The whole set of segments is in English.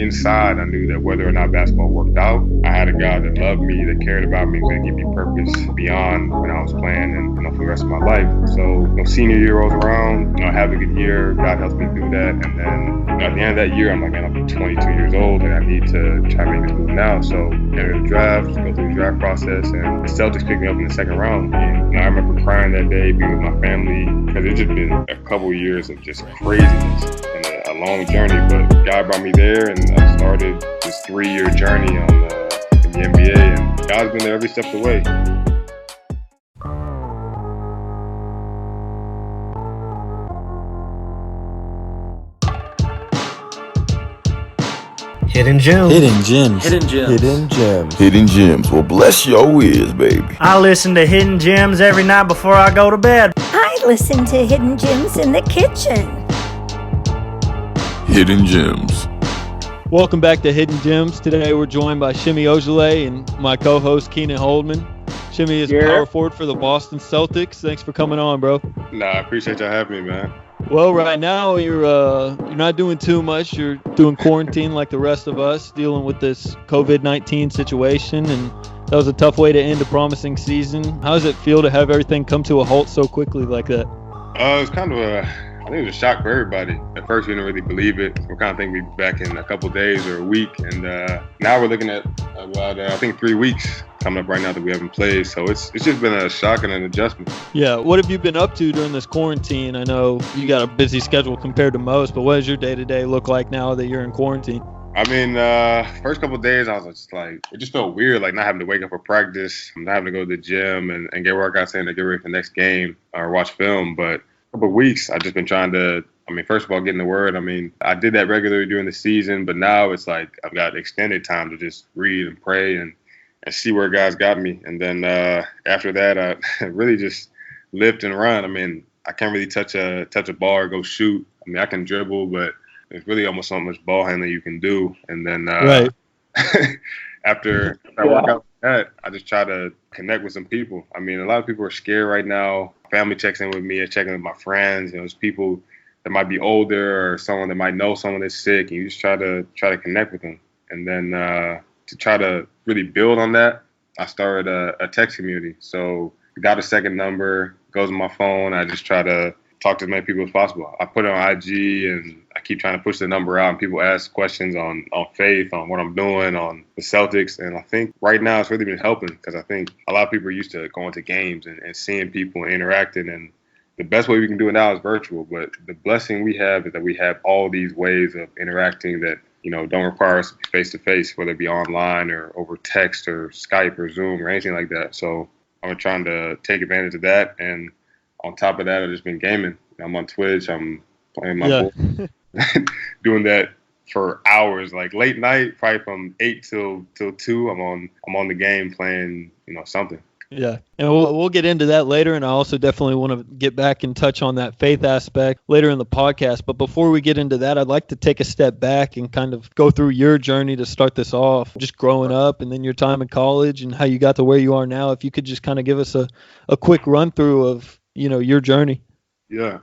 inside, I knew that whether or not basketball worked out, I had a guy that loved me, that cared about me, was going to give me purpose beyond when I was playing and for the rest of my life. So senior year rolls around, I have a good year. God helps me through that. And then at the end of that year, I'm like, man, I'll be 22 years old and I need to try to make this move now. So enter the draft, go through the draft process, and the Celtics picked me up in the second round. And I remember crying that day, being with my family, because it's just been a couple of years of just craziness and a long journey. But God brought me there, and I started this 3-year journey in the NBA, and God's been there every step of the way. Hidden gems. Hidden gems. Hidden gems. Hidden gems. Hidden gems. Well, bless your ears, baby. I listen to Hidden Gems every night before I go to bed. I listen to Hidden Gems in the kitchen. Hidden gems. Welcome back to Hidden Gems. Today we're joined by Shimmy OJELEYE and my co-host Keenan Holdman. Shimmy is power forward for the Boston Celtics. Thanks for coming on, bro. Nah, I appreciate y'all having me, man. Well, right now you're not doing too much. You're doing quarantine like the rest of us, dealing with this COVID-19 situation, and that was a tough way to end a promising season. How does it feel to have everything come to a halt so quickly like that? It was kind of I think it was a shock for everybody. At first, we didn't really believe it. We're kind of thinking we'd be back in a couple of days or a week. And now we're looking at about, I think, 3 weeks coming up right now that we haven't played. So it's just been a shock and an adjustment. Yeah. What have you been up to during this quarantine? I know you got a busy schedule compared to most, but what does your day-to-day look like now that you're in quarantine? I mean, first couple of days, I was just like, it just felt weird, like not having to wake up for practice, not having to go to the gym and get workouts in to get ready for the next game or watch film. But couple of weeks, I've just been trying to, first of all, getting the word. I did that regularly during the season, but now it's like I've got extended time to just read and pray and see where God's got me. And then after that, I really just lift and run. I can't really touch a ball or go shoot. I can dribble, but there's really almost so much ball handling you can do. And then right. after I work out with that, I just try to connect with some people. A lot of people are scared right now. Family checks in with me, I check in with my friends. There's people that might be older or someone that might know someone that's sick, and you just try to connect with them. And then to try to really build on that, I started a text community. So I got a second number, goes on my phone. I just try to talk to as many people as possible. I put it on IG, and I keep trying to push the number out, and people ask questions on faith, on what I'm doing, on the Celtics. And I think right now it's really been helping, because I think a lot of people are used to going to games and seeing people and interacting. And the best way we can do it now is virtual. But the blessing we have is that we have all these ways of interacting that, don't require us to be face-to-face, whether it be online or over text or Skype or Zoom or anything like that. So I'm trying to take advantage of that. And on top of that, I've just been gaming. I'm on Twitch. I'm playing my board. Doing that for hours, like late night, probably from 8 till 2. I'm on the game playing, something. Yeah, and we'll get into that later, and I also definitely want to get back and touch on that faith aspect later in the podcast. But before we get into that, I'd like to take a step back and kind of go through your journey to start this off, just growing up and then your time in college and how you got to where you are now. If you could just kind of give us a quick run through of, your journey. Yeah.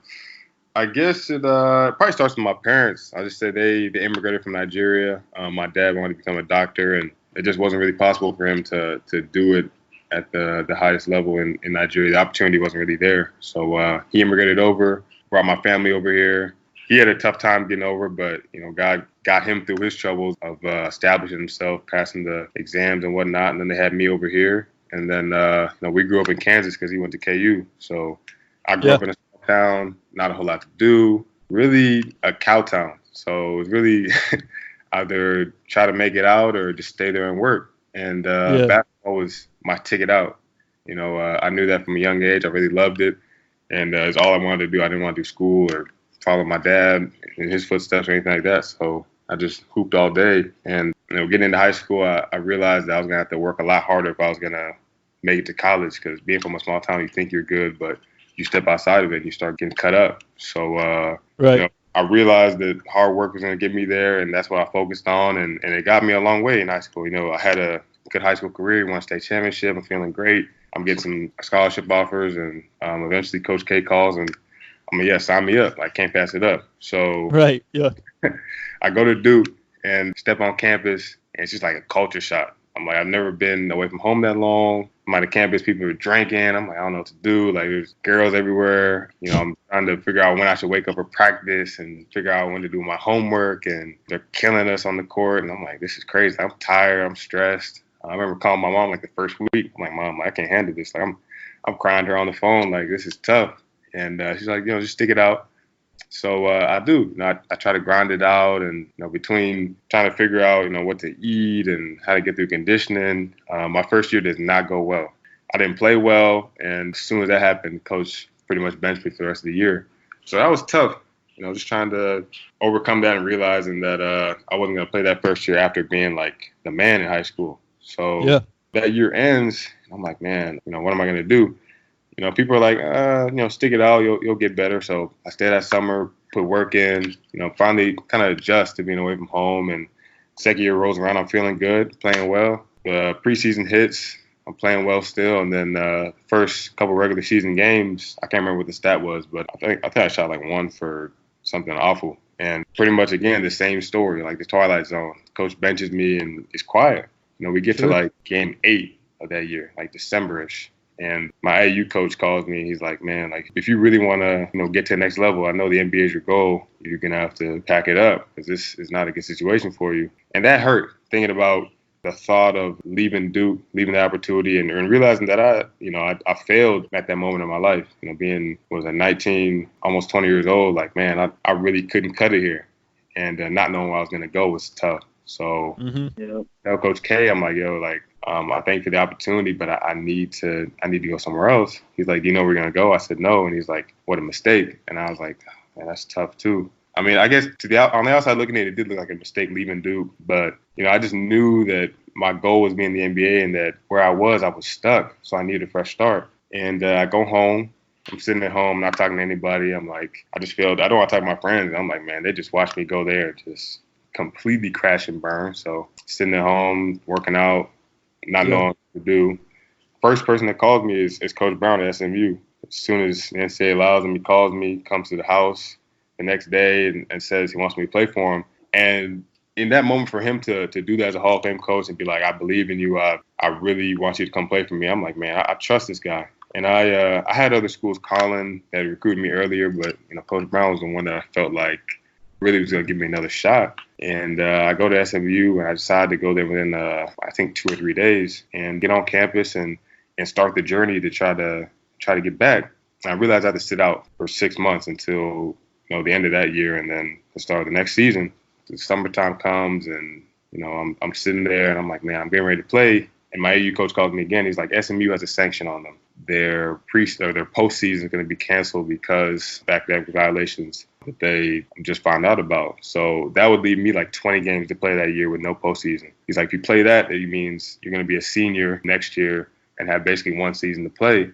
I guess it probably starts with my parents. I just say they immigrated from Nigeria. My dad wanted to become a doctor, and it just wasn't really possible for him to do it at the highest level in Nigeria. The opportunity wasn't really there. So he immigrated over, brought my family over here. He had a tough time getting over, but God got him through his troubles of establishing himself, passing the exams and whatnot. And then they had me over here. And then we grew up in Kansas because he went to KU. So I grew up in a small town, not a whole lot to do, really a cow town. So it was really either try to make it out or just stay there and work. And basketball was my ticket out. I knew that from a young age. I really loved it. And it's all I wanted to do. I didn't want to do school or follow my dad in his footsteps or anything like that. So I just hooped all day. And getting into high school, I realized that I was going to have to work a lot harder if I was going to make it to college, because being from a small town, you think you're good, but you step outside of it and you start getting cut up. So I realized that hard work was going to get me there, and that's what I focused on, and it got me a long way in high school. I had a good high school career, won a state championship. I'm feeling great. I'm getting some scholarship offers, and eventually Coach K calls, and sign me up. I can't pass it up. So right, yeah. I go to Duke, and step on campus, and it's just like a culture shock. I'm like, I've never been away from home that long. I'm at the campus, people are drinking. I'm like, I don't know what to do. Like, there's girls everywhere. I'm trying to figure out when I should wake up for practice and figure out when to do my homework. And they're killing us on the court. And I'm like, this is crazy. I'm tired. I'm stressed. I remember calling my mom like the first week. I'm like, Mom, I can't handle this. Like, I'm crying to her on the phone. Like, this is tough. And she's like, just stick it out. So I do. I try to grind it out, and between trying to figure out what to eat and how to get through conditioning, my first year did not go well. I didn't play well, and as soon as that happened, coach pretty much benched me for the rest of the year. So that was tough. Just trying to overcome that and realizing that I wasn't going to play that first year after being like the man in high school. So that year ends, I'm like, man, what am I going to do? People are like, stick it out, you'll get better. So I stayed that summer, put work in, finally kind of adjust to being away from home. And second year rolls around, I'm feeling good, playing well. The preseason hits, I'm playing well still. And then first couple regular season games, I can't remember what the stat was, but I think I shot like 1 for something awful. And pretty much, again, the same story, like the Twilight Zone. Coach benches me and it's quiet. We get to like game 8 of that year, like December-ish. And my AU coach calls me. He's like, man, like if you really want to, get to the next level, I know the NBA is your goal. You're going to have to pack it up because this is not a good situation for you. And that hurt, thinking about the thought of leaving Duke, leaving the opportunity, and realizing that I failed at that moment in my life. Being 19, almost 20 years old, like, man, I really couldn't cut it here. And not knowing where I was going to go was tough. So tell Coach K, I'm like, I thank you for the opportunity, but I need to go somewhere else. He's like, do you know where you're going to go? I said, no. And he's like, what a mistake. And I was like, man, that's tough too. I mean, I guess on the outside looking at it did look like a mistake leaving Duke. But, I just knew that my goal was being the NBA and that where I was stuck. So I needed a fresh start. And I go home. I'm sitting at home, not talking to anybody. I'm like, I just feel, I don't want to talk to my friends. I'm like, man, they just watched me go there, just completely crash and burn. So sitting at home, working out, not knowing what to do. First person that calls me is Coach Brown at SMU. As soon as the NCAA allows him, he calls me, comes to the house the next day and says he wants me to play for him. And in that moment for him to do that as a Hall of Fame coach and be like, I believe in you, I really want you to come play for me. I'm like, man, I trust this guy. And I had other schools calling that recruited me earlier, but Coach Brown was the one that I felt like really was going to give me another shot. And I go to SMU, and I decided to go there within, I think, 2 or 3 days and get on campus and start the journey to try to get back. And I realized I had to sit out for 6 months until the end of that year, and then the start of the next season. The summertime comes, and I'm sitting there, and I'm like, man, I'm getting ready to play. And my AU coach calls me again. He's like, SMU has a sanction on them. Their postseason is going to be canceled because back-to-back violations that they just found out about. So that would leave me like 20 games to play that year with no postseason. He's like, if you play that, it means you're going to be a senior next year and have basically 1 season to play.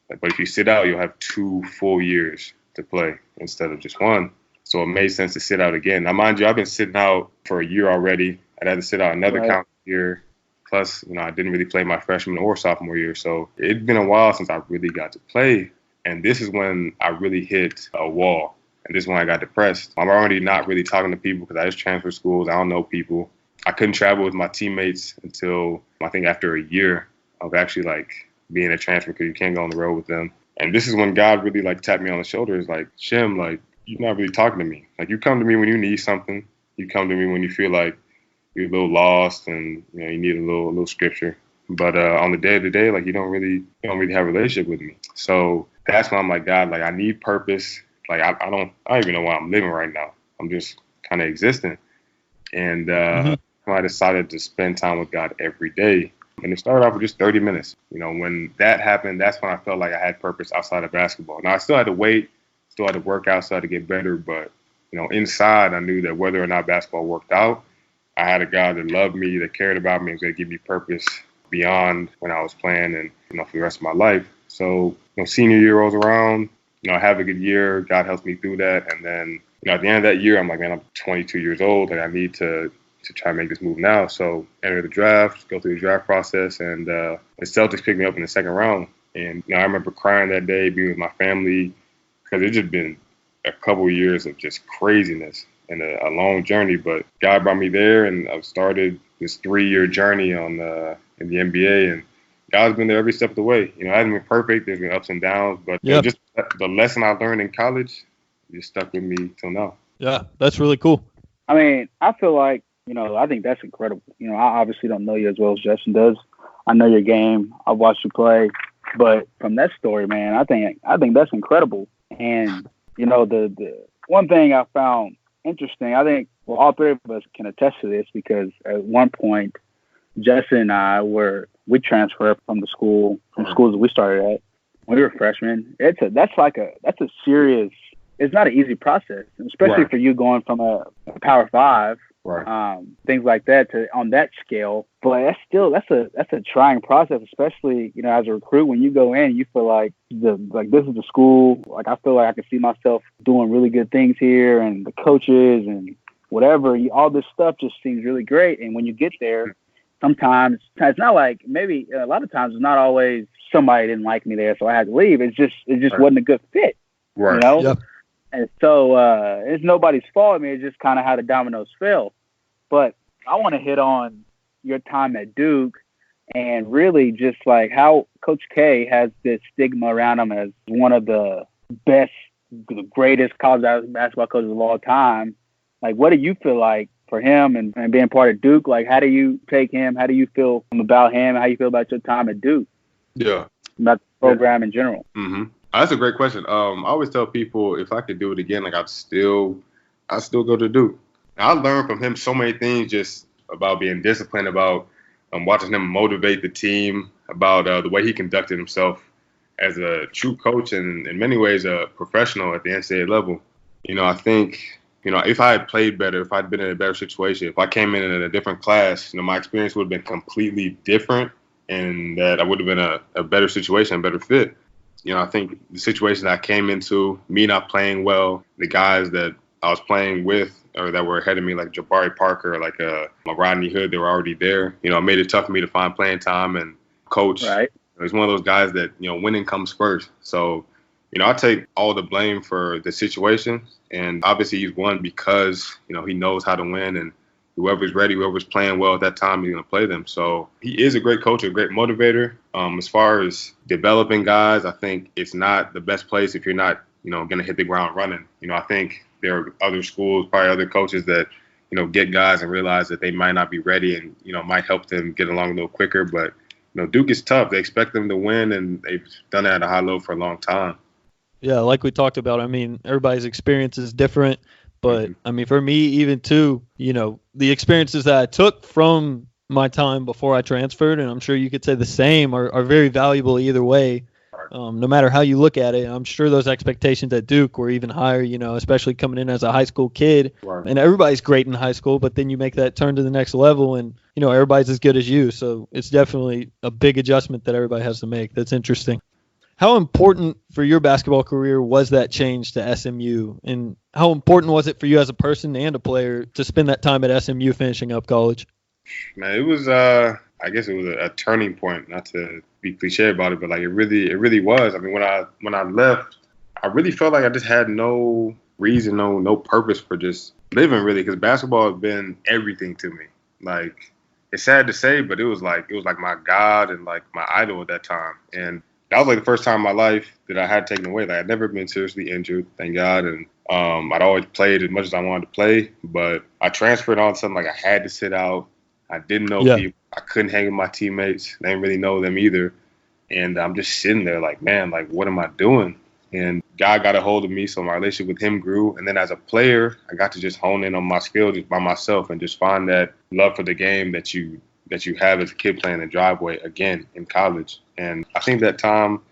But if you sit out, you'll have 2 full years to play instead of just 1. So it made sense to sit out again. Now, mind you, I've been sitting out for a year already. I'd had to sit out another calendar year. Plus, I didn't really play my freshman or sophomore year. So it'd been a while since I really got to play. And this is when I really hit a wall. And this is when I got depressed. I'm already not really talking to people because I just transferred schools. I don't know people. I couldn't travel with my teammates until I think after a year of actually like being a transfer because you can't go on the road with them. And this is when God really like tapped me on the shoulder. It's like, Shim, like, you're not really talking to me. Like, you come to me when you need something. You come to me when you feel like you're a little lost and you need a little scripture. But on the day to day, like you don't really have a relationship with me. So that's when I'm like, God, like I need purpose. Like I don't even know why I'm living right now. I'm just kind of existing. And I decided to spend time with God every day. And it started off with just 30 minutes. When that happened, that's when I felt like I had purpose outside of basketball. Now I still had to wait, still had to work out, still had to get better. But inside I knew that whether or not basketball worked out, I had a God that loved me, that cared about me, and was going to give me purpose beyond when I was playing and, for the rest of my life. So, senior year rolls around, I have a good year. God helps me through that. And then, at the end of that year, I'm like, man, I'm 22 years old. Like, I need to try and make this move now. So, enter the draft, go through the draft process, and the Celtics picked me up in the second round. And, I remember crying that day, being with my family, because it just been a couple of years of just craziness. and a long journey. But God brought me there, and I've started this 3-year journey in the NBA, and God's been there every step of the way. It hasn't been perfect. There's been ups and downs, but just the lesson I learned in college just stuck with me till now. Yeah, that's really cool. I mean, I feel like, I think that's incredible. I obviously don't know you as well as Justin does. I know your game. I've watched you play. But from that story, man, I think that's incredible. And, the one thing I found interesting, I think, well, all three of us can attest to this because at one point, Justin and I we transferred from schools that we started at when we were freshmen. That's a serious, it's not an easy process, especially for you going from a Power 5, things like that to on that scale. But that's a trying process, especially as a recruit when you go in, you feel like this is the school. Like I feel like I can see myself doing really good things here, and the coaches and whatever, all this stuff just seems really great. And when you get there, sometimes it's not like maybe a lot of times it's not always somebody didn't like me there, so I had to leave. It just wasn't a good fit, Yep. And so it's nobody's fault. I mean, it's just kind of how the dominoes fell. But I want to hit on your time at Duke and really just like how Coach K has this stigma around him as one of the best, the greatest college basketball coaches of all time. Like, what do you feel like for him and being part of Duke? Like, how do you take him? How do you feel about him? How do you feel about your time at Duke? Yeah. About the program in general? Mm-hmm. That's a great question. I always tell people if I could do it again, like I'd still go to Duke. I learned from him so many things, just about being disciplined, about watching him motivate the team, about the way he conducted himself as a true coach and in many ways a professional at the NCAA level. I think, if I had played better, if I'd been in a better situation, if I came in a different class, my experience would have been completely different, and that I would have been a better situation, a better fit. I think the situation I came into, me not playing well, the guys that I was playing with or that were ahead of me, like Jabari Parker, like Rodney Hood, they were already there. It made it tough for me to find playing time, and coach, he's one of those guys that, winning comes first. So, I take all the blame for the situation, and obviously he's won because, he knows how to win, and whoever's ready, whoever's playing well at that time, he's going to play them. So he is a great coach, a great motivator. As far as developing guys, I think it's not the best place if you're not, going to hit the ground running. I think there are other schools, probably other coaches that, get guys and realize that they might not be ready and, might help them get along a little quicker. But, Duke is tough. They expect them to win, and they've done that at a high level for a long time. Yeah, like we talked about, I mean, everybody's experience is different. But, I mean, for me, even too, the experiences that I took from my time before I transferred, and I'm sure you could say the same, are very valuable either way, no matter how you look at it. I'm sure those expectations at Duke were even higher, especially coming in as a high school kid. Right. And everybody's great in high school, but then you make that turn to the next level and, everybody's as good as you. So it's definitely a big adjustment that everybody has to make. That's interesting. How important for your basketball career was that change to SMU? And how important was it for you as a person and a player to spend that time at SMU finishing up college? Man, it was, I guess it was a turning point, not to be cliche about it, but like it really was. I mean, when I left, I really felt like I just had no reason, no purpose for just living really, because basketball has been everything to me. Like, it's sad to say, but it was like my God and like my idol at that time. And that was like the first time in my life that I had taken away. Like, I'd never been seriously injured, thank God. And I'd always played as much as I wanted to play. But I transferred all of a sudden, like I had to sit out. I didn't know people. I couldn't hang with my teammates. I didn't really know them either. And I'm just sitting there like, man, like, what am I doing? And God got a hold of me, so my relationship with him grew. And then as a player, I got to just hone in on my skills just by myself and just find that love for the game that you have as a kid playing the driveway again in college. And I think that time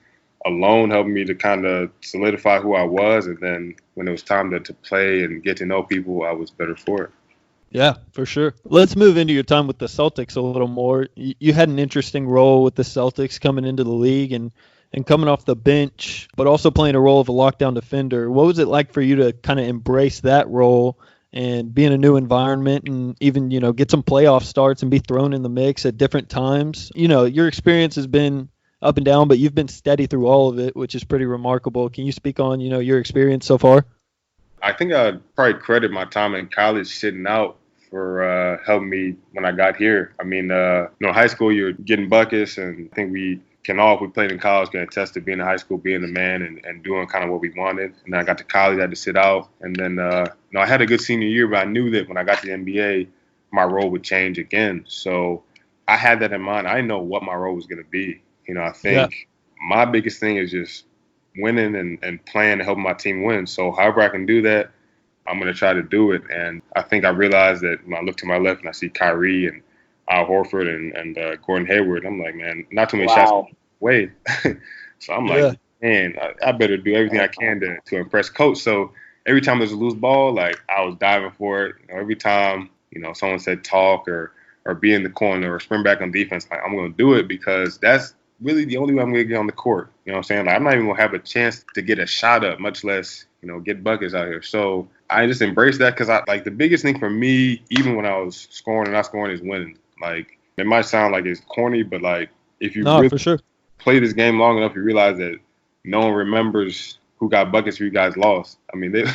alone helped me to kind of solidify who I was. And then when it was time to play and get to know people, I was better for it. Yeah, for sure. Let's move into your time with the Celtics a little more. You had an interesting role with the Celtics coming into the league and coming off the bench, but also playing a role of a lockdown defender. What was it like for you to kind of embrace that role and be in a new environment and even, get some playoff starts and be thrown in the mix at different times? Your experience has been up and down, but you've been steady through all of it, which is pretty remarkable. Can you speak on, your experience so far? I think I'd probably credit my time in college sitting out for helping me when I got here. I mean, high school, you're getting buckets, and I think we can all, if we played in college, can attest to being in high school, being the man, and doing kind of what we wanted. And then I got to college, I had to sit out. And then, I had a good senior year, but I knew that when I got to the NBA, my role would change again. So I had that in mind. I didn't know what my role was going to be. I think my biggest thing is just winning and playing to help my team win. So however I can do that, I'm going to try to do it. And I think I realized that when I look to my left and I see Kyrie and Al Horford and Gordon Hayward, I'm like, man, not too many shots away. So I'm like, man, I better do everything I can to impress coach. So every time there's a loose ball, like I was diving for it. Every time, someone said talk or be in the corner or sprint back on defense, like, I'm going to do it because that's really the only way I'm going to get on the court. You know what I'm saying? Like, I'm not even going to have a chance to get a shot up, much less, get buckets out here. So I just embraced that because the biggest thing for me, even when I was scoring and not scoring, is winning. Like, it might sound like it's corny, but like if you really for sure play this game long enough, you realize that no one remembers who got buckets, who you guys lost. I mean,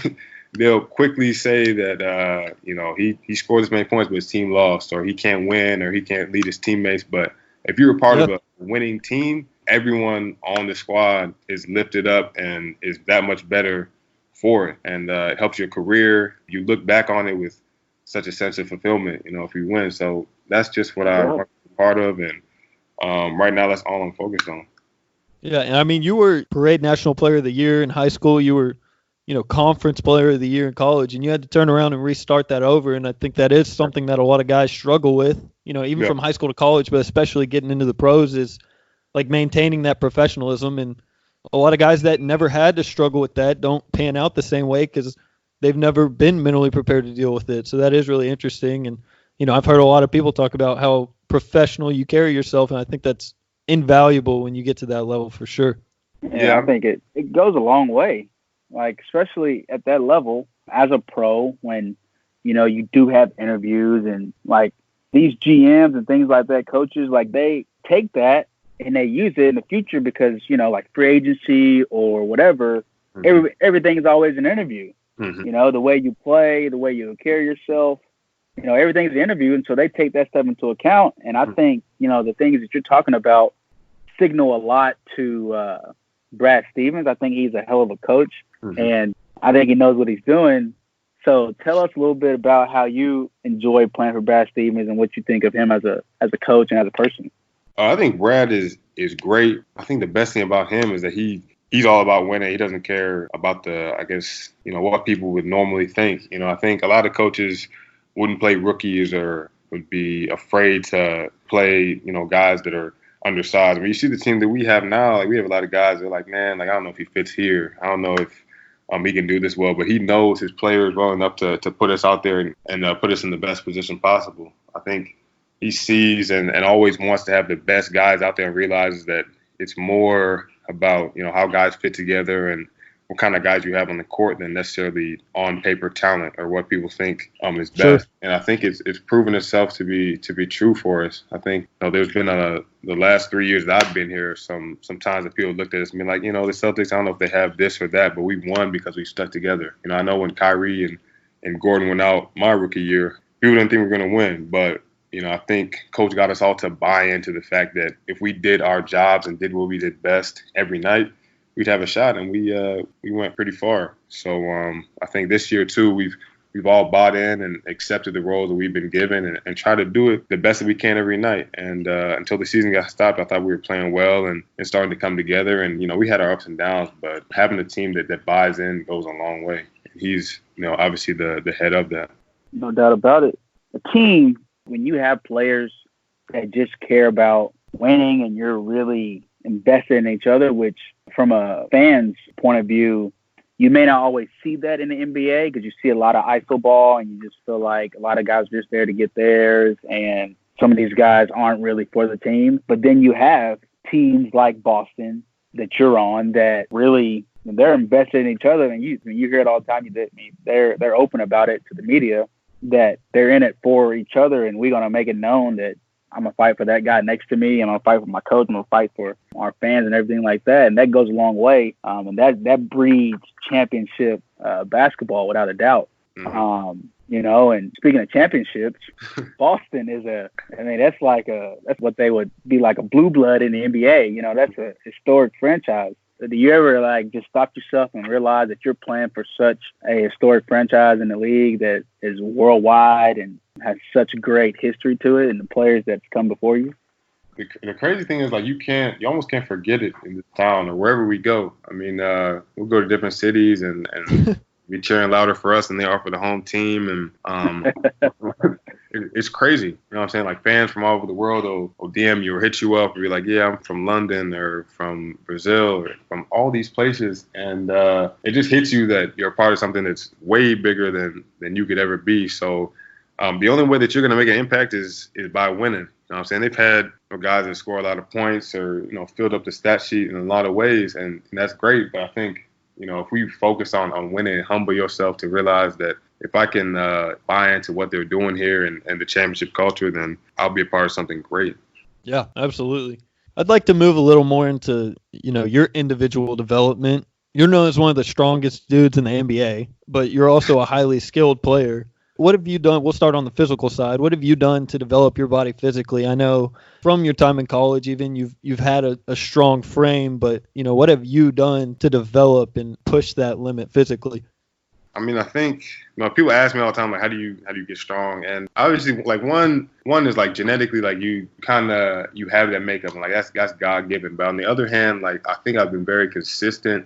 they'll quickly say that he scored this many points, but his team lost, or he can't win, or he can't lead his teammates. But if you're a part of a winning team, everyone on the squad is lifted up and is that much better for it, and it helps your career. You look back on it with such a sense of fulfillment, if you win. So that's just what I want to be part of, and right now that's all I'm focused on. Yeah, and I mean, you were Parade National Player of the Year in high school. You were, Conference Player of the Year in college, and you had to turn around and restart that over. And I think that is something that a lot of guys struggle with, even from high school to college, but especially getting into the pros, is like maintaining that professionalism. And a lot of guys that never had to struggle with that don't pan out the same way because they've never been mentally prepared to deal with it. So that is really interesting. And, I've heard a lot of people talk about how professional you carry yourself, and I think that's invaluable when you get to that level for sure. Yeah, I think it goes a long way, like especially at that level as a pro when, you do have interviews and like these GMs and things like that, coaches, like they take that and they use it in the future because, like free agency or whatever, everything is always an interview. The way you play, the way you carry yourself, everything's an interview. And so they take that stuff into account. And I think, the things that you're talking about signal a lot to Brad Stevens. I think he's a hell of a coach, and I think he knows what he's doing. So tell us a little bit about how you enjoy playing for Brad Stevens and what you think of him as a coach and as a person. I think Brad is great. I think the best thing about him is that he's all about winning. He doesn't care about what people would normally think. I think a lot of coaches wouldn't play rookies or would be afraid to play, guys that are undersized. When you see the team that we have now, like we have a lot of guys that are like, man, like I don't know if he fits here. I don't know if he can do this well, but he knows his players well enough to put us out there and put us in the best position possible. I think he sees and always wants to have the best guys out there and realizes that it's more about, how guys fit together and what kind of guys you have on the court than necessarily on paper talent or what people think is best. Sure. And I think it's proven itself to be true for us. I think there's been the last 3 years that I've been here, some times that people looked at us and been like, the Celtics, I don't know if they have this or that, but we won because we stuck together. I know when Kyrie and Gordon went out my rookie year, people didn't think we were going to win, but I think Coach got us all to buy into the fact that if we did our jobs and did what we did best every night, we'd have a shot, and we went pretty far. So I think this year too, we've all bought in and accepted the roles that we've been given and try to do it the best that we can every night. And until the season got stopped, I thought we were playing well and starting to come together. And we had our ups and downs, but having a team that buys in goes a long way. He's obviously the head of that. No doubt about it. A team, when you have players that just care about winning and you're really invested in each other, which from a fan's point of view, you may not always see that in the NBA because you see a lot of iso ball and you just feel like a lot of guys are just there to get theirs and some of these guys aren't really for the team. But then you have teams like Boston that you're on that really they're invested in each other, and you hear it all the time. They're open about it to the media that they're in it for each other, and we're gonna make it known that I'm gonna fight for that guy next to me. I'm gonna fight for my coach. I'm gonna fight for our fans and everything like that. And that goes a long way. And that breeds championship basketball without a doubt. Mm-hmm. And speaking of championships, Boston that's what they would be like a blue blood in the NBA. That's a historic franchise. Do you ever just stop yourself and realize that you're playing for such a historic franchise in the league that is worldwide and has such great history to it, and the players that's come before you? The crazy thing is you almost can't forget it in this town or wherever we go. I mean, we'll go to different cities and be cheering louder for us than they are for the home team, and it's crazy. You know what I'm saying? Like, fans from all over the world will DM you or hit you up and be like, yeah, I'm from London or from Brazil or from all these places, and it just hits you that you're a part of something that's way bigger than you could ever be. So the only way that you're going to make an impact is by winning. You know what I'm saying? They've had guys that score a lot of points or filled up the stat sheet in a lot of ways, and that's great. But I think if we focus on winning and humble yourself to realize that if I can buy into what they're doing here and the championship culture, then I'll be a part of something great. Yeah, absolutely. I'd like to move a little more into, your individual development. You're known as one of the strongest dudes in the NBA, but you're also a highly skilled player. What have you done? We'll start on the physical side. What have you done to develop your body physically? I know from your time in college, even you've had a strong frame, but what have you done to develop and push that limit physically? I mean, I think people ask me all the time, like, how do you get strong? And obviously, like, one is like genetically, like, you have that makeup, and like that's God given. But on the other hand, like, I think I've been very consistent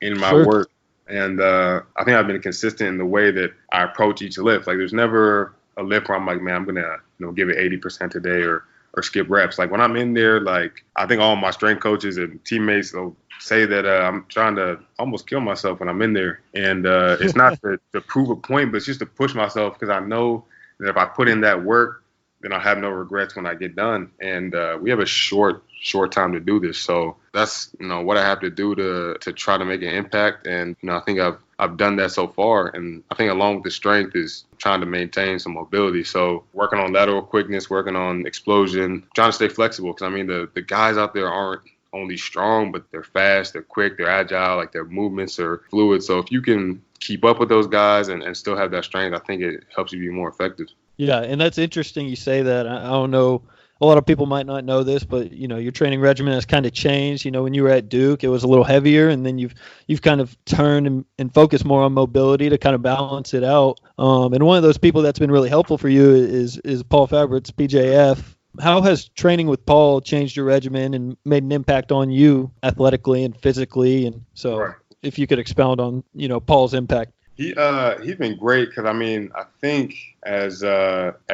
in my work. And I think I've been consistent in the way that I approach each lift. Like, there's never a lift where I'm like, man, I'm going to give it 80% today or skip reps. Like, when I'm in there, like, I think all my strength coaches and teammates will say that I'm trying to almost kill myself when I'm in there. And it's not to prove a point, but it's just to push myself, because I know that if I put in that work, then I'll have no regrets when I get done. And we have a short time to do this. So that's, what I have to do to try to make an impact. And, I think I've done that so far. And I think along with the strength is trying to maintain some mobility. So working on lateral quickness, working on explosion, trying to stay flexible. Because, I mean, the guys out there aren't only strong, but they're fast, they're quick, they're agile, like, their movements are fluid. So if you can keep up with those guys and still have that strength, I think it helps you be more effective. Yeah, and that's interesting you say that. I don't know. A lot of people might not know this, but, your training regimen has kind of changed. When you were at Duke, it was a little heavier, and then you've kind of turned and focused more on mobility to kind of balance it out. And one of those people that's been really helpful for you is Paul Fabregat's PJF. How has training with Paul changed your regimen and made an impact on you athletically and physically? And so if you could expound on, Paul's impact. He's been great, because, I mean, I think as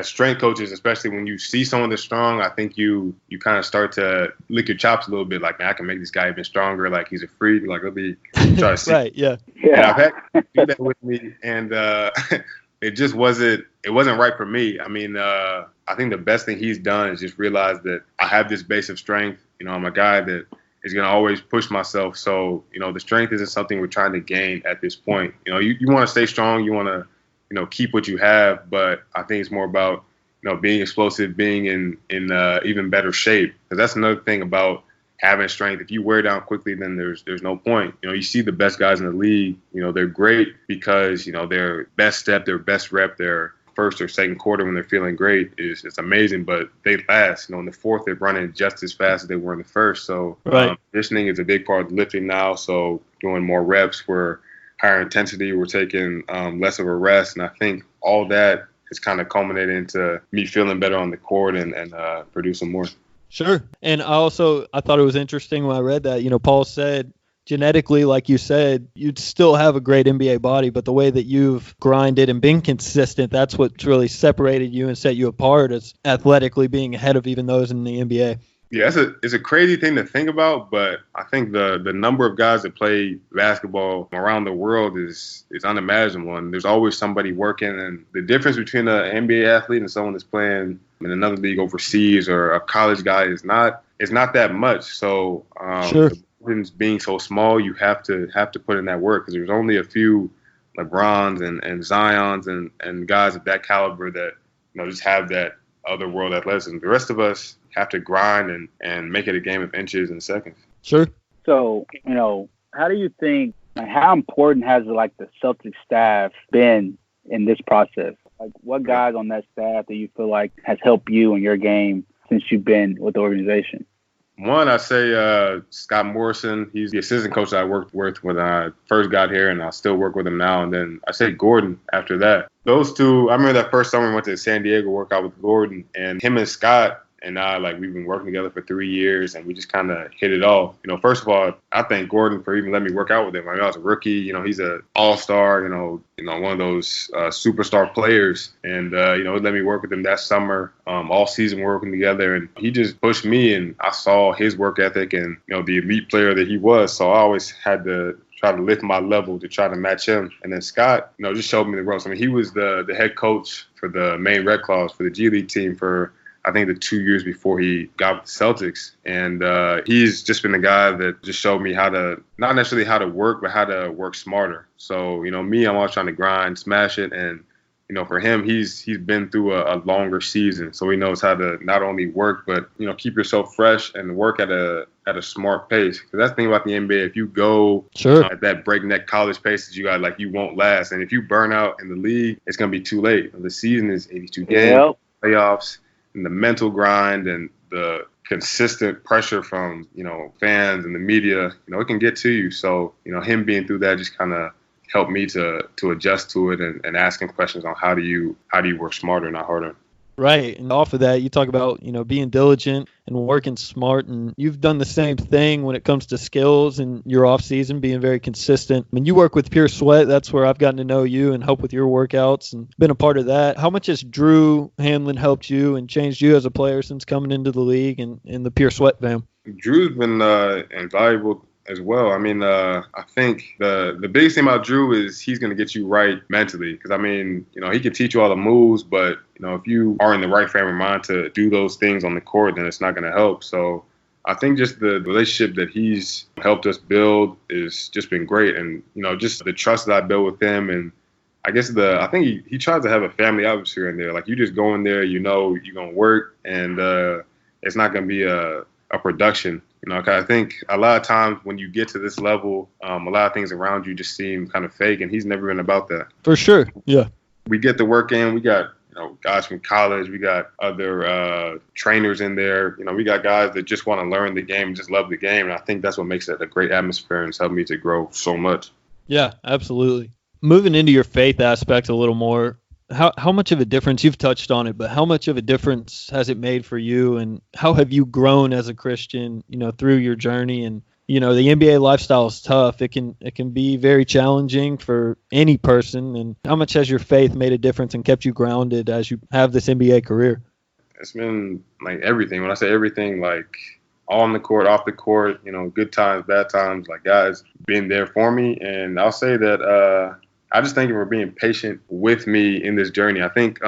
strength coaches, especially when you see someone that's strong, I think you kind of start to lick your chops a little bit. Like, man, I can make this guy even stronger. Like, he's a freak. Like, let me try to see. Right, yeah. And I've had to do that with me, and it just wasn't right for me. I mean, I think the best thing he's done is just realize that I have this base of strength. I'm a guy that is going to always push myself. So, the strength isn't something we're trying to gain at this point. You want to stay strong. You want to, keep what you have. But I think it's more about, being explosive, being in even better shape. Because that's another thing about having strength. If you wear down quickly, then there's no point. You see the best guys in the league, they're great because, their best step, their best rep, their first or second quarter when they're feeling great it's amazing, but they last. In the fourth, they're running just as fast as they were in the first. So conditioning is a big part of lifting now. So doing more reps, we're higher intensity, we're taking less of a rest. And I think all that is kind of culminated into me feeling better on the court and producing more. Sure. And I thought it was interesting when I read that, Paul said, genetically, like you said, you'd still have a great NBA body, but the way that you've grinded and been consistent, that's what's really separated you and set you apart as athletically being ahead of even those in the NBA. Yeah, it's a crazy thing to think about, but I think the number of guys that play basketball around the world is unimaginable, and there's always somebody working. And the difference between an NBA athlete and someone that's playing in another league overseas or a college guy is not that much. So sure. Being so small, you have to put in that work, because there's only a few LeBrons and Zions and guys of that caliber that just have that other world athleticism. The rest of us have to grind and make it a game of inches and seconds. Sure. So, how do you think, how important has like the Celtics staff been in this process? Like, what guys on that staff do you feel like has helped you in your game since you've been with the organization? One, I say Scott Morrison. He's the assistant coach that I worked with when I first got here, and I still work with him now. And then I say Gordon after that. Those two, I remember that first summer we went to San Diego, work out with Gordon, and him and Scott and I, like, we've been working together for 3 years, and we just kind of hit it off. First of all, I thank Gordon for even letting me work out with him. I was a rookie. He's an all-star, one of those superstar players. And, he let me work with him that summer, all season working together. And he just pushed me, and I saw his work ethic and, the elite player that he was. So I always had to try to lift my level to try to match him. And then Scott, just showed me the ropes. I mean, he was the head coach for the Maine Red Claws, for the G League team for, I think, the 2 years before he got with the Celtics. And he's just been the guy that just showed me how to, not necessarily how to work, but how to work smarter. So, me, I'm always trying to grind, smash it. And, for him, he's been through a longer season. So he knows how to not only work, but, keep yourself fresh and work at a smart pace. Because that's the thing about the NBA. If you go at that breakneck college pace that you got, you won't last. And if you burn out in the league, it's going to be too late. The season is 82 games, playoffs. And the mental grind and the consistent pressure from, fans and the media, it can get to you. So, him being through that just kind of helped me to adjust to it and asking questions on how do you work smarter, not harder. Right. And off of that, you talk about, being diligent and working smart. And you've done the same thing when it comes to skills in your off season, being very consistent. I mean, you work with Pure Sweat. That's where I've gotten to know you and help with your workouts and been a part of that. How much has Drew Hanlon helped you and changed you as a player since coming into the league and in the Pure Sweat fam? Drew's been invaluable as well. I mean, I think the biggest thing about Drew is he's going to get you right mentally. Because, I mean, he can teach you all the moves, but, if you are in the right frame of mind to do those things on the court, then it's not going to help. So I think just the relationship that he's helped us build is just been great. And, just the trust that I built with him. And I guess I think he tries to have a family atmosphere in there. Like, you just go in there, you're going to work, and it's not going to be a production. 'Cause I think a lot of times when you get to this level, a lot of things around you just seem kind of fake, and he's never been about that. For sure, yeah. We get the work in. We got guys from college. We got other trainers in there. We got guys that just want to learn the game, just love the game, and I think that's what makes it a great atmosphere and it's helped me to grow so much. Yeah, absolutely. Moving into your faith aspect a little more, how much of a difference, you've touched on it, but how much of a difference has it made for you, and how have you grown as a Christian, through your journey? And, the NBA lifestyle is tough. It can be very challenging for any person. And how much has your faith made a difference and kept you grounded as you have this NBA career? It's been like everything. When I say everything, like on the court, off the court, good times, bad times, like guys been there for me. And I'll say that, I just thank you for being patient with me in this journey. I think,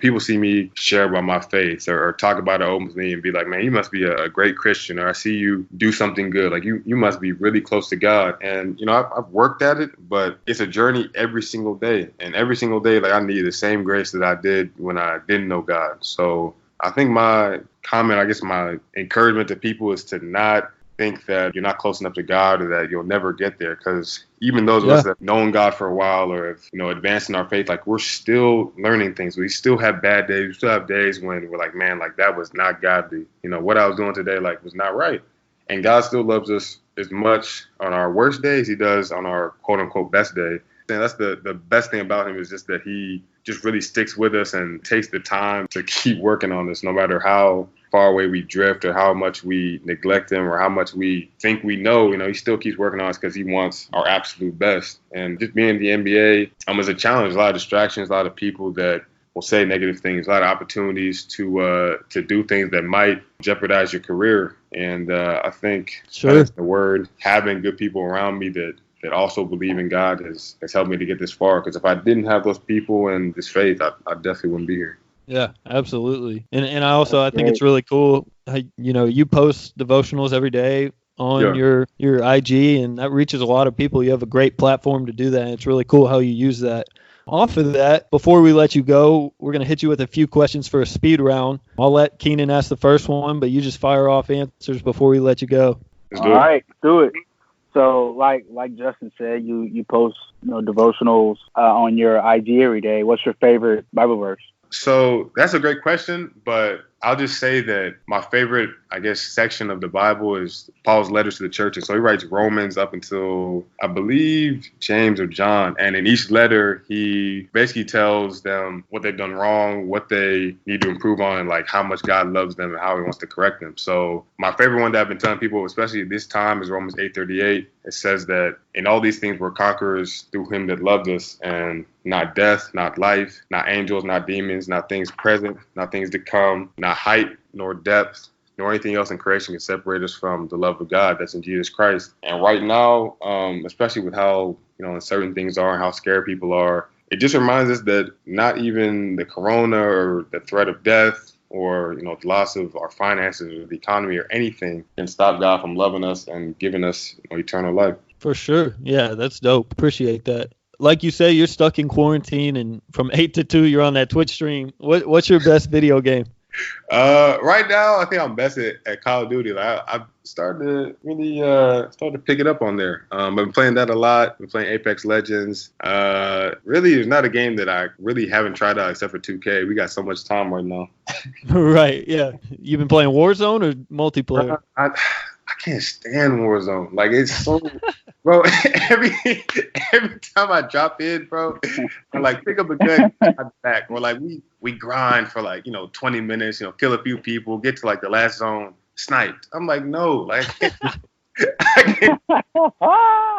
people see me share about my faith or talk about it openly and be like, man, you must be a great Christian, or I see you do something good. Like you must be really close to God. And, I've worked at it, but it's a journey every single day. And every single day, like I need the same grace that I did when I didn't know God. So I think my comment, I guess my encouragement to people is to not think that you're not close enough to God or that you'll never get there. Because even those of us that have known God for a while or have, advanced in our faith, like we're still learning things. We still have bad days. We still have days when we're like, man, like that was not godly. What I was doing today, like was not right. And God still loves us as much on our worst days he does on our quote unquote best day. And that's the best thing about him is just that he just really sticks with us and takes the time to keep working on us no matter how far away we drift or how much we neglect him or how much we think we know, he still keeps working on us because he wants our absolute best. And just being in the NBA, is a challenge, a lot of distractions, a lot of people that will say negative things, a lot of opportunities to do things that might jeopardize your career. And I think that's the word, having good people around me that also believe in God has helped me to get this far. Because if I didn't have those people and this faith, I definitely wouldn't be here. Yeah, absolutely. And I think it's really cool. You post devotionals every day on your IG, and that reaches a lot of people. You have a great platform to do that. And it's really cool how you use that. Off of that, before we let you go, we're going to hit you with a few questions for a speed round. I'll let Keenan ask the first one, but you just fire off answers before we let you go. All right, do it. So, like Justin said, you post devotionals on your IG every day. What's your favorite Bible verse? So that's a great question, but I'll just say that my favorite, I guess, section of the Bible is Paul's letters to the churches. So he writes Romans up until, I believe, James or John. And in each letter, he basically tells them what they've done wrong, what they need to improve on, and like how much God loves them and how he wants to correct them. So my favorite one that I've been telling people, especially this time, is Romans 8:38. It says that in all these things we're conquerors through him that loved us, and not death, not life, not angels, not demons, not things present, not things to come, not height nor depth, nor anything else in creation can separate us from the love of God that's in Jesus Christ. And right now, especially with how uncertain things are and how scared people are, it just reminds us that not even the corona or the threat of death or the loss of our finances or the economy or anything can stop God from loving us and giving us eternal life. For sure. Yeah, that's dope. Appreciate that. Like you say, you're stuck in quarantine, and from 8 to 2, you're on that Twitch stream. What's your best video game? Right now, I think I'm best at Call of Duty. Like, I've started to really pick it up on there. I've been playing that a lot. I've been playing Apex Legends. Really, there's not a game that I really haven't tried out except for 2K. We got so much time right now. Right, yeah. You've been playing Warzone or multiplayer? I can't stand Warzone. Like, it's so... Bro, every time I drop in, bro, I like pick up a gun, I'm back. Or like we grind for like 20 minutes, kill a few people, get to like the last zone, sniped. I'm like, no, like I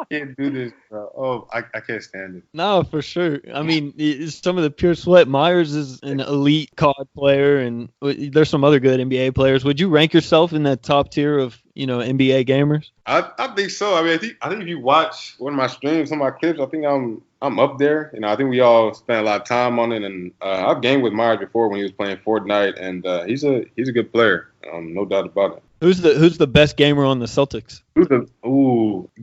can't do this, bro. Oh, I can't stand it. No, for sure. I mean, some of the pure sweat. Myers is an elite COD player, and there's some other good NBA players. Would you rank yourself in that top tier of NBA gamers? I think so. I mean, I think if you watch one of my streams, some of my clips, I think I'm up there. I think we all spent a lot of time on it, and I've gamed with Myers before when he was playing Fortnite, and he's a good player, no doubt about it. Who's the best gamer on the Celtics?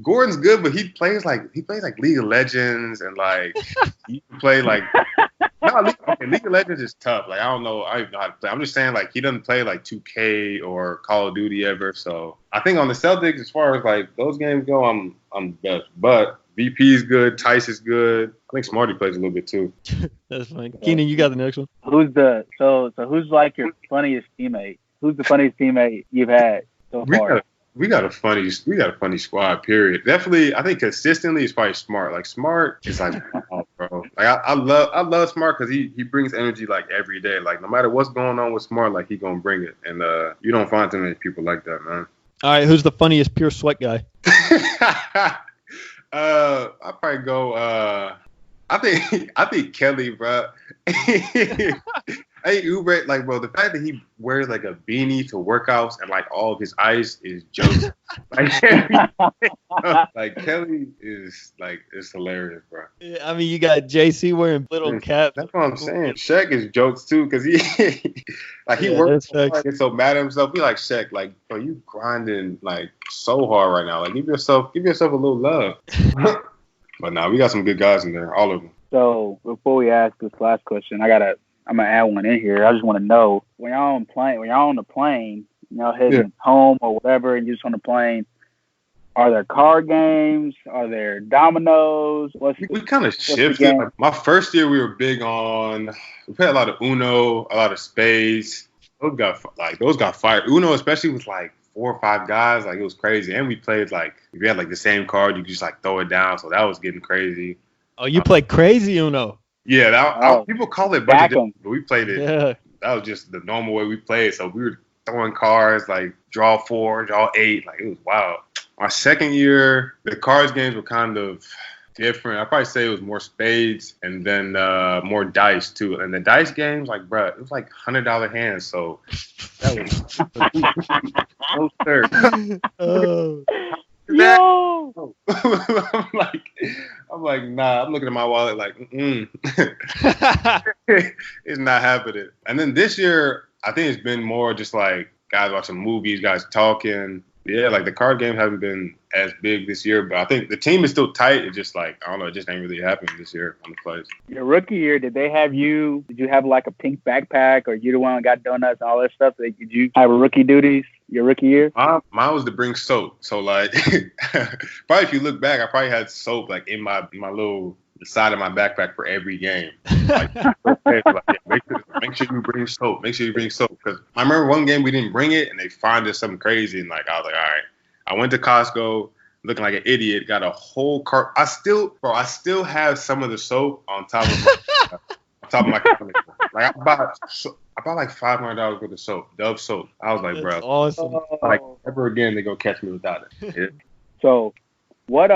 Gordon's good, but he plays like League of Legends, and like he can play like League of Legends is tough. Like I don't know how to play. I'm just saying like he doesn't play like 2K or Call of Duty ever. So I think on the Celtics, as far as like those games go, I'm best. But VP is good, Tice is good. I think Smarty plays a little bit too. That's fine. Keenan, you got the next one. Who's like your funniest teammate? Who's the funniest teammate you've had so far? We got a funny squad. Period. Definitely, I think consistently it's probably Smart. Like Smart is like, oh, bro. Like I love Smart because he brings energy like every day. Like no matter what's going on with Smart, like he gonna bring it. And you don't find too many people like that, man. All right, who's the funniest pure sweat guy? I'd probably go. I think Kelly, bro. Hey, Uber, like, bro, the fact that he wears like a beanie to workouts and like all of his ice is jokes. Like Kelly is like, it's hilarious, bro. Yeah, I mean, you got JC wearing little caps. That's what I'm saying. Shaq is jokes too, because he works so hard, gets so mad at himself. He like Shaq, like, bro, you grinding like so hard right now. Like, give yourself a little love. But nah, we got some good guys in there, all of them. So before we ask this last question, I'm gonna add one in here. I just want to know when y'all on the plane, heading home or whatever, and you're just on the plane. Are there card games? Are there dominoes? We kind of shifted. Like, my first year, we were big on. We played a lot of Uno, a lot of spades. Those got fired. Uno, especially with like 4 or 5 guys, like it was crazy. And we played like if you had like the same card, you could just like throw it down. So that was getting crazy. Oh, you played crazy Uno. Yeah, people call it bunch of different, but we played it. Yeah. That was just the normal way we played. So we were throwing cards like draw 4, draw 8. Like it was wild. Our second year, the cards games were kind of different. I'd probably say it was more spades and then more dice too. And the dice games, like, bro, it was like $100 hands. So that was no sir. Yo! I'm like, nah. I'm looking at my wallet like, it's not happening. And then this year, I think it's been more just like guys watching movies, guys talking. Yeah, like the card game haven't been as big this year, but I think the team is still tight. It's just like, I don't know, it just ain't really happening this year on the plays. Your rookie year, did you have like a pink backpack, or you the one who got donuts and all that stuff? Did you have rookie duties your rookie year? Mine was to bring soap. So like, probably if you look back, I probably had soap like in my little side of my backpack for every game. Like, make sure you bring soap. Make sure you bring soap. Because I remember one game we didn't bring it, and they fined us something crazy, and like I was like, all right. I went to Costco looking like an idiot, got a whole cart. I still have some of the soap on top of my cabinet. Like I bought like $500 worth of soap, Dove soap. I was like, That's bro, awesome. like never again they gonna catch me without it. Yeah. So, what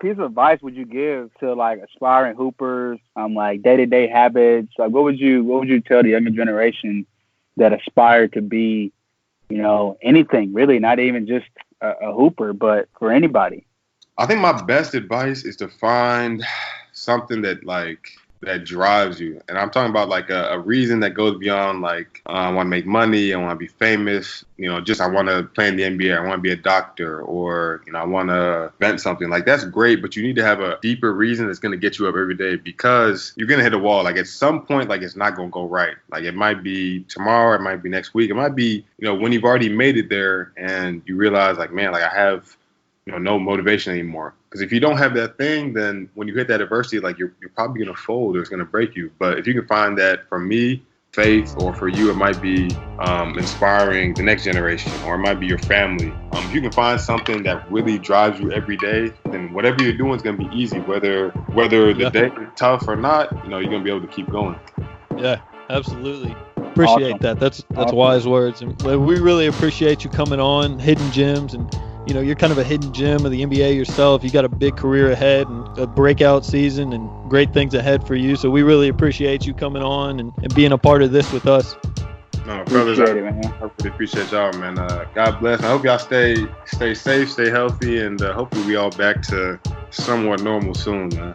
piece of advice would you give to like aspiring hoopers, like day-to-day habits? Like, what would you tell the younger generation that aspire to be, anything really, not even just a hooper, but for anybody? I think my best advice is to find something that drives you. And I'm talking about like a reason that goes beyond like, I want to make money, I want to be famous, just I want to play in the NBA, I want to be a doctor, or, I want to invent something. Like that's great, but you need to have a deeper reason that's going to get you up every day, because you're going to hit a wall. Like at some point, like it's not going to go right. Like it might be tomorrow, it might be next week, it might be, when you've already made it there and you realize like, man, like I have no motivation anymore. Because if you don't have that thing, then when you hit that adversity, like you're probably going to fold or it's going to break you. But if you can find that, for me, faith, or for you, it might be inspiring the next generation, or it might be your family. If you can find something that really drives you every day, then whatever you're doing is going to be easy. Whether the day is tough or not, you're going to be able to keep going. Yeah, absolutely. Appreciate that. That's awesome. Wise words. And we really appreciate you coming on Hidden Gems, and you're kind of a hidden gem of the NBA yourself. You got a big career ahead and a breakout season and great things ahead for you. So we really appreciate you coming on and being a part of this with us. No, brothers, I really appreciate y'all, man. God bless. I hope y'all stay safe, stay healthy, and hopefully we all back to somewhat normal soon, man.